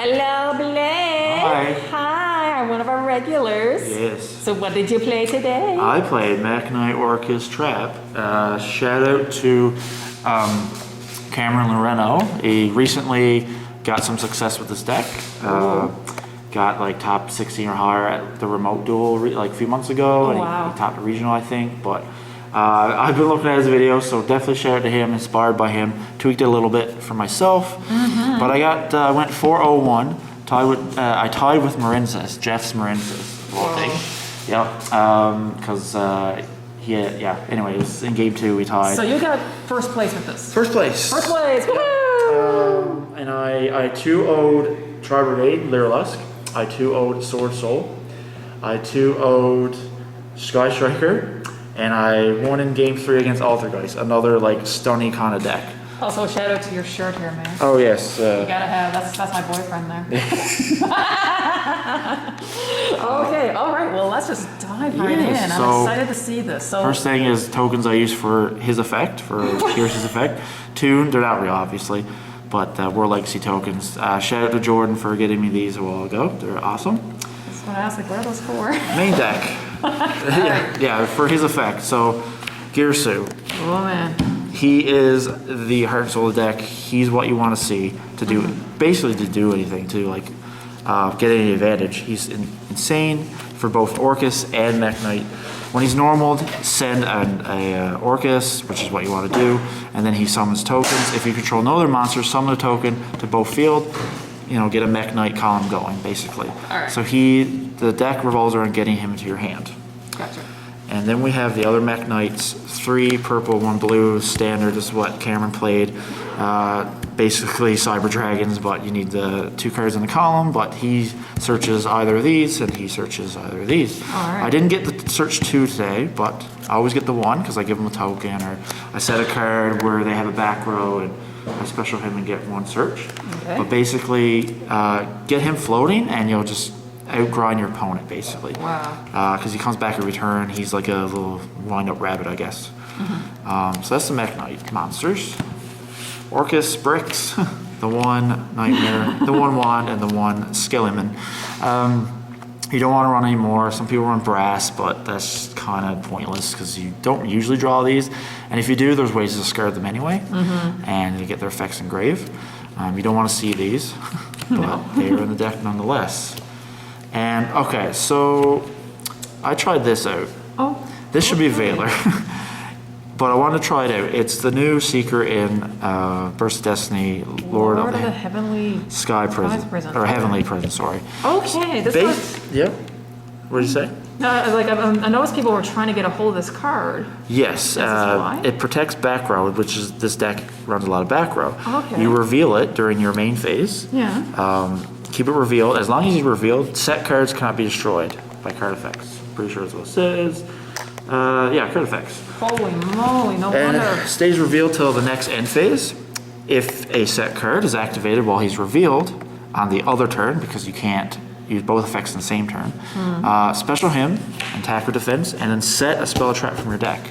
Hello, Blake. Hi. Hi, I'm one of our regulars. Yes. So what did you play today? I played Mekk-Knight Orcust Trap. Shout out to Cameron Loreno. He recently got some success with this deck. Got like top 16 or higher at the remote duel like a few months ago. Oh, wow. He topped the regional, I think. But I've been looking at his videos, so definitely shout out to him, inspired by him. Tweaked it a little bit for myself. But I went 4-0-1. I tied with Marinsas, Jeff's Marinsas, of all things. Yep, because anyway, it was in game 2 we tied. So you got first place with this? First place. First place, woohoo! And I 2-0'd Tri-Brigade, Lyrilusk. I 2-0'd Sword Soul. I 2-0'd Sky Striker. And I won in game 3 against Altergeist, another like stunny kind of deck. Also, shout out to your shirt here, man. Oh yes. You gotta have, that's my boyfriend there. Okay, all right, well let's just dive right in. I'm excited to see this. So first thing is tokens I use for his effect, for Pierce's effect. Two, they're not real obviously, but we're legacy tokens. Shout out to Jordan for getting me these a while ago. They're awesome. That's what I asked, like, what are those for? Main deck. yeah, for his effect. So, Girsu. Oh man. He is the heart and soul of the deck. He's what you want to see to do, basically to do anything, to like get any advantage. He's insane for both Orcust and Mekk-Knight. When he's normaled, send a Orcust, which is what you want to do, and then he summons tokens. If you control no other monsters, summon a token to both field. You know, get a Mekk-Knight column going, basically. Right. So the deck revolves around getting him into your hand. Gotcha. And then we have the other Mekk-Knights, 3 purple, 1 blue, standard. This is what Cameron played. Basically Cyber Dragons, but you need the 2 cards in the column, but he searches either of these, and he searches either of these. All right. I didn't get the search 2 today, but I always get the 1, because I give them a token, or I set a card where they have a back row, and I special him and get 1 search. Okay. But basically, get him floating, and you'll just outgrind your opponent, basically. Wow. Because he comes back every turn. He's like a little wind-up rabbit, I guess. So that's the Mekk-Knight monsters. Orcust bricks, the 1 Nightmare, the 1 Wand, and the 1 Skeleton. You don't want to run any more. Some people run brass, but that's kind of pointless because you don't usually draw these. And if you do, there's ways to discard them anyway, and you get their effects engraved. You don't want to see these, but they are in the deck nonetheless. And okay, so I tried this out. Oh. This should be Valor, but I wanted to try it out. It's the new Seeker in Burst of Destiny, Lord of the Heavenly Sky Prison, or Heavenly Prison. Sorry. Okay, this was. Yep. What did you say? No, I noticed people were trying to get a hold of this card. Yes, why? it protects back row, which is this deck runs a lot of back row. Okay. You reveal it during your main phase. Yeah. Keep it revealed. As long as it's revealed, set cards cannot be destroyed by card effects. Pretty sure that's what it says. Yeah, card effects. Holy moly, no wonder. And stays revealed till the next end phase. If a set card is activated while he's revealed on the other turn, because you can't use both effects in the same turn, special him, attack or defense, and then set a spell or trap from your deck.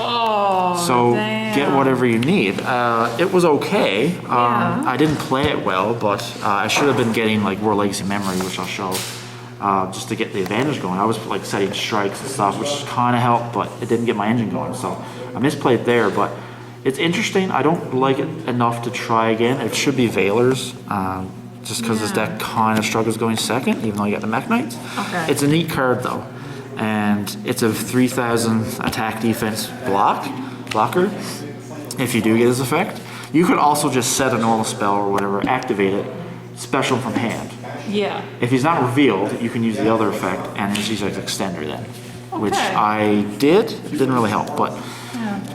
Oh, so damn. Get whatever you need. It was okay. Yeah. I didn't play it well, but I should have been getting like War Legacy Memory, which I'll show, just to get the advantage going. I was like setting strikes and stuff, which kind of helped, but it didn't get my engine going. So I misplayed there, but it's interesting. I don't like it enough to try again. It should be Valor's, just because this deck kind of struggles going second, even though you got the Mekk-Knights. Okay. It's a neat card though. And it's a 3,000 attack defense blocker if you do get his effect. You could also just set a normal spell or whatever, activate it, special from hand. Yeah. If he's not revealed, you can use the other effect and just use like extender then, which I did. Didn't really help, but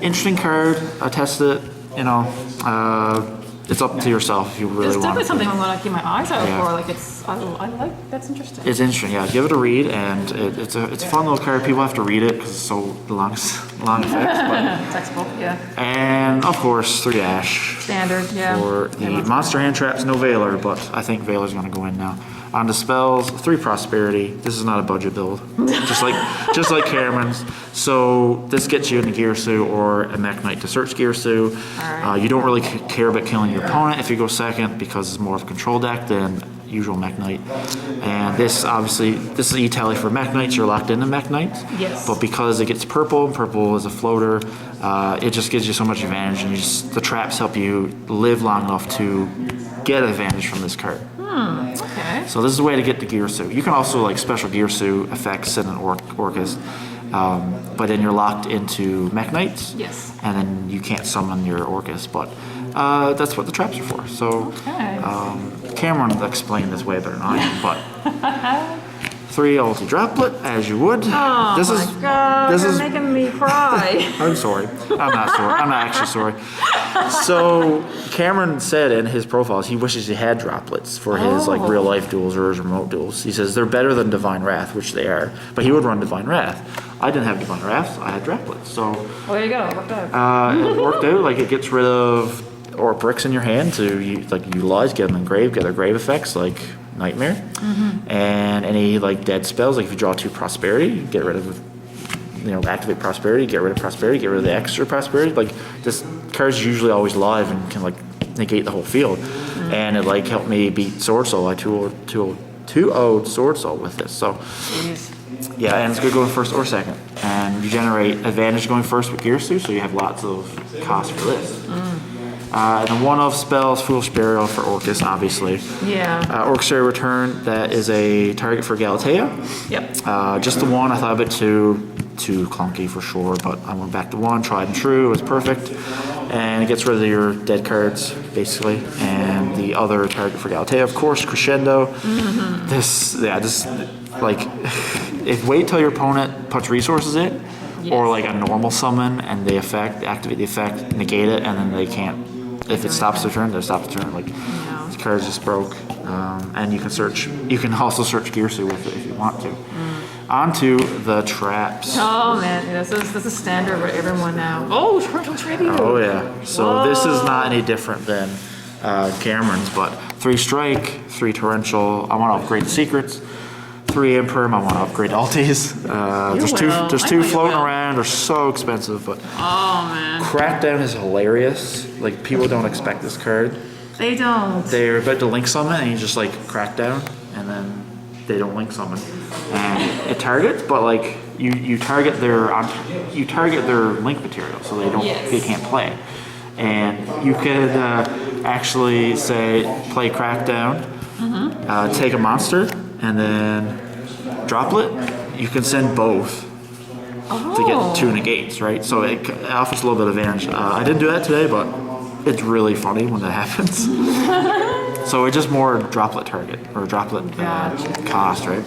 interesting card. I tested it, you know. It's up to yourself if you really want to. It's definitely something I'm going to keep my eyes out for. Like I like, that's interesting. It's interesting, yeah. Give it a read, and it's a fun little card. People have to read it because it's so long effects. But. Textbook, yeah. And of course, 3 Ash. Standard, yeah. For the monster hand traps, no Valor, but I think Valor's going to go in now. On the spells, 3 Prosperity. This is not a budget build, just like Cameron's. So this gets you into Girsu or a Mekk-Knight to search Girsu. You don't really care about killing your opponent if you go second because it's more of a control deck. Then usual Mekk-Knight. And this is E-tally for Mekk-Knights. You're locked into Mekk-Knights. Yes. But because it gets purple, and purple is a floater, it just gives you so much advantage, and the traps help you live long enough to get advantage from this card. Okay. So this is a way to get the gear suit. You can also like special gear suit effects in an Orcust, but then you're locked into Mekk-Knights. Yes. And then you can't summon your Orcust, but that's what the traps are for. So Cameron explained this way better than I am, but 3 ulti droplet, as you would. Oh my god, you're making me cry. I'm sorry. I'm not sorry. I'm not actually sorry. So Cameron said in his profiles he wishes he had droplets for his like real life duels or his remote duels. He says they're better than Divine Wrath, which they are, but he would run Divine Wrath. I didn't have Divine Wrath, so I had droplets. So well, there you go. It worked out. it worked out. Like it gets rid of or bricks in your hand to utilize, get them engraved, get their grave effects like Nightmare, and any like dead spells. Like if you draw 2 prosperity, get rid of, activate prosperity, get rid of prosperity, get rid of the extra prosperity. Like this card's usually always live and can like negate the whole field, and it like helped me beat Sword Soul. I 2-0'd Sword Soul with this. So yeah, and it's good going first or second, and you generate advantage going first with Gear Suit, so you have lots of cost for this. And then one of spells, Foolish Burial for Orcust, obviously. Yeah. Orchestrated Return, that is a target for Galatea. Yep. Just the one, I thought of it too clunky for sure, but I went back to 1, tried and true, it was perfect. And it gets rid of your dead cards, basically. And the other target for Galatea, of course, Crescendo. This, like, wait till your opponent puts resources in, or like a normal summon, and they activate the effect, negate it, and then they can't. If it stops the turn, they stop the turn. Like this card's just broke, and you can search. You can also search Gear Suit with it if you want to. Onto the traps. Oh man, this is standard for everyone now. Oh, Torrential Tribute. Oh yeah. So this is not any different than Cameron's, but 3 strike, 3 torrential. I want to upgrade secrets. 3 Imperm, I want to upgrade ultis. There's two floating around. They're so expensive, but Crackdown is hilarious. Like people don't expect this card. They don't. They're about to link summon, and you just like Crackdown, and then they don't link summon, and it targets. But like you target their link material, so they can't play. And you could actually say play Crackdown, take a monster, and then droplet. You can send both to get 2 negates, right? So it offers a little bit of advantage. I didn't do that today, but it's really funny when that happens. So it's just more droplet target or droplet cost, right?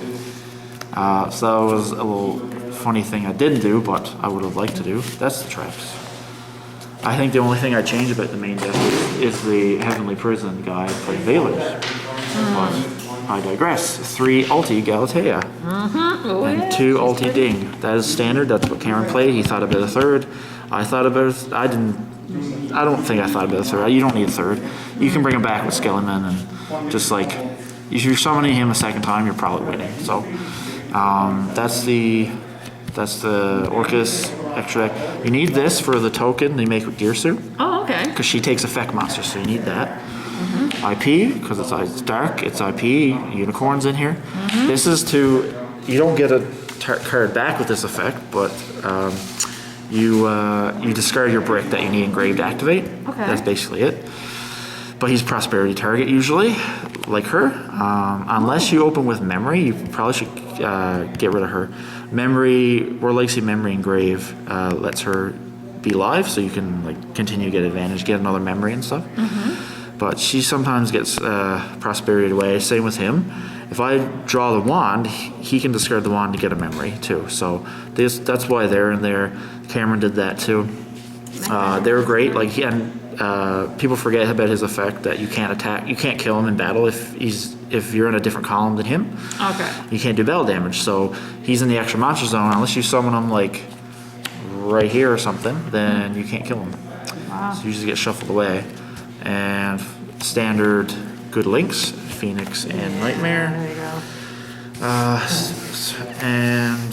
So that was a little funny thing I didn't do, but I would have liked to do. That's the traps. I think the only thing I change about the main deck is the Heavenly Prison guy playing Veilers. But I digress. 3 ulti Galatea. And 2 ulti Ding. That is standard. That's what Cameron played. He thought about a third. I don't think I thought about a third. You don't need a third. You can bring him back with Skeleton and just like, if you're summoning him a second time, you're probably winning. So that's the Orcust extra deck. You need this for the token they make with Gear Suit. Oh, okay. Because she takes effect monsters, so you need that. IP, because it's dark, it's IP, unicorns in here. This is you don't get a card back with this effect, but you discard your brick that you need engraved to activate. Okay. That's basically it. But he's prosperity target usually, like her. Unless you open with memory, you probably should get rid of her. Memory, or Legacy Memory Engrave lets her be live, so you can like continue to get advantage, get another memory and stuff. But she sometimes gets prosperity away. Same with him. If I draw the wand, he can discard the wand to get a memory too. So that's why they're in there. Cameron did that too. They were great. Like people forget about his effect that you can't attack, you can't kill him in battle if you're in a different column than him. Okay. You can't do battle damage. So he's in the extra monster zone unless you summon him like right here or something. Then you can't kill him. Wow. So you just get shuffled away. And standard good links, Phoenix and Nightmare. There you go. And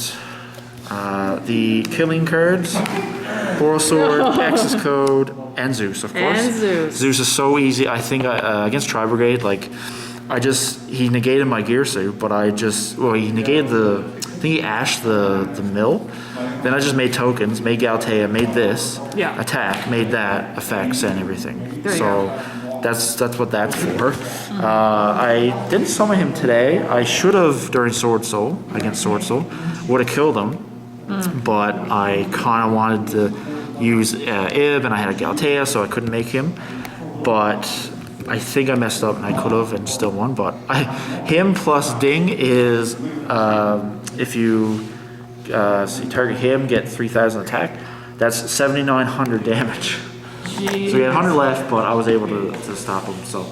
the killing cards, Boral Sword, Axis Code, and Zeus, of course. And Zeus. Zeus is so easy. I think against Tri Brigade, like he negated my gear suit, but he negated I think he ashed the mill. Then I just made tokens, made Galtea, made this, attack, made that, effects and everything. That's what that's for. I didn't summon him today. I should have during Sword Soul, against Sword Soul, would have killed him, but I kind of wanted to use Ib, and I had a Galtea, so I couldn't make him. But I think I messed up, and I could have and still won. But him plus Ding is, if you target him, get 3,000 attack, that's 7,900 damage. Jeez. So he had 100 left, but I was able to stop him. So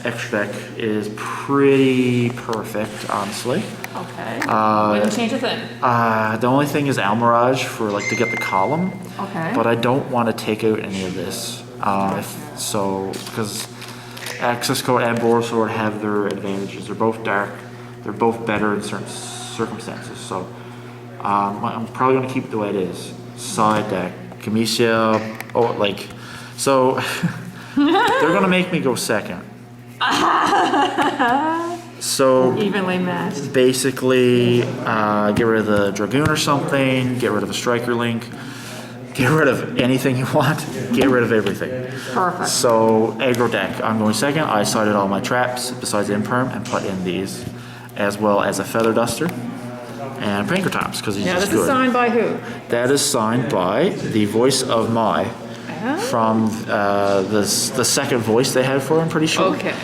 extra deck is pretty perfect, honestly. Okay. Wouldn't change a thing. The only thing is Almirage for to get the column. Okay. But I don't want to take out any of this. Because Access Code and Boar Sword have their advantages. They're both dark. They're both better in certain circumstances. So I'm probably going to keep it the way it is. Side deck. Kamisia, so they're gonna make me go second. So evenly matched. Basically, get rid of the Dragoon or something, get rid of the Striker Link, get rid of anything you want, get rid of everything. Perfect. So aggro deck, I'm going second. I sided all my traps besides Imperm and put in these, as well as a Feather Duster. And Pinkertops, because he's just good. This is signed by who? That is signed by the voice of Mai from the second voice they had for him, I'm pretty sure. Okay.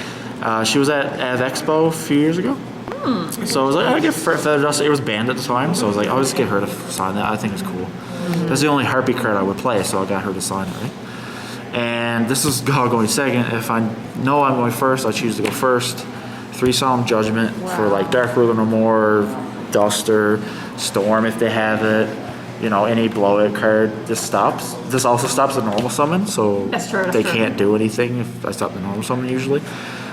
She was at Av Expo a few years ago. So I was like, I'll get Feather Duster. It was banned at the time, so I was like, I'll just get her to sign that. I think it's cool. That's the only Harpy card I would play, so I got her to sign it, right? And this is going second. If I know I'm going first, I choose to go first. 3 Solemn Judgment for Dark Ruler no more. Duster, Storm if they have it, any blowout card. This also stops the normal summon, so they can't do anything if I stop the normal summon usually.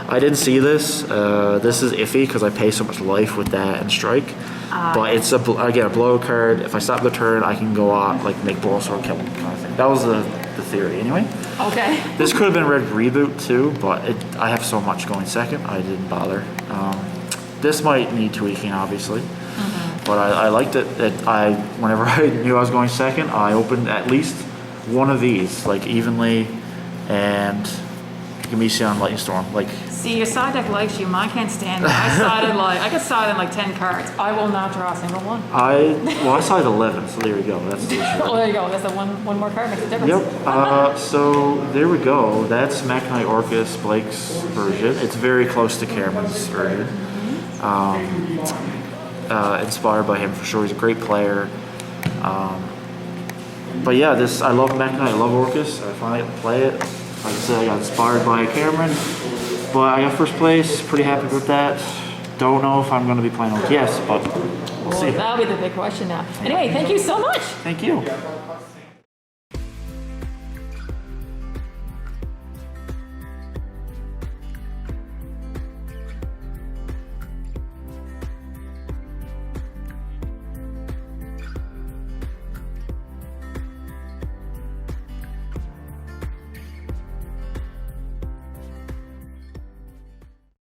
I didn't see this. This is iffy because I pay so much life with that and strike. But it's a blowout card. If I stop the turn, I can go out, make Boar Sword kill him kind of thing. That was the theory anyway. Okay. This could have been Red Reboot too, but I have so much going second, I didn't bother. This might need tweaking, obviously. But I liked it that whenever I knew I was going second, I opened at least one of these, evenly, and Kamisia and Lightning Storm. See, your side deck likes you, mine can't stand it. I could side in 10 cards. I will not draw a single one. I sided 11, so there we go. That's the issue. Well, there you go. That's the one more card makes a difference. Yep. So there we go. That's Mekk-Knight Orcust, Blake's version. It's very close to Cameron's version. Inspired by him for sure. He's a great player. But yeah, I love Mekk-Knight, I love Orcust. I finally get to play it. Like I said, I got inspired by Cameron, but I got first place. Pretty happy with that. Don't know if I'm going to be playing OTS, but we'll see. That'll be the big question now. Anyway, thank you so much. Thank you.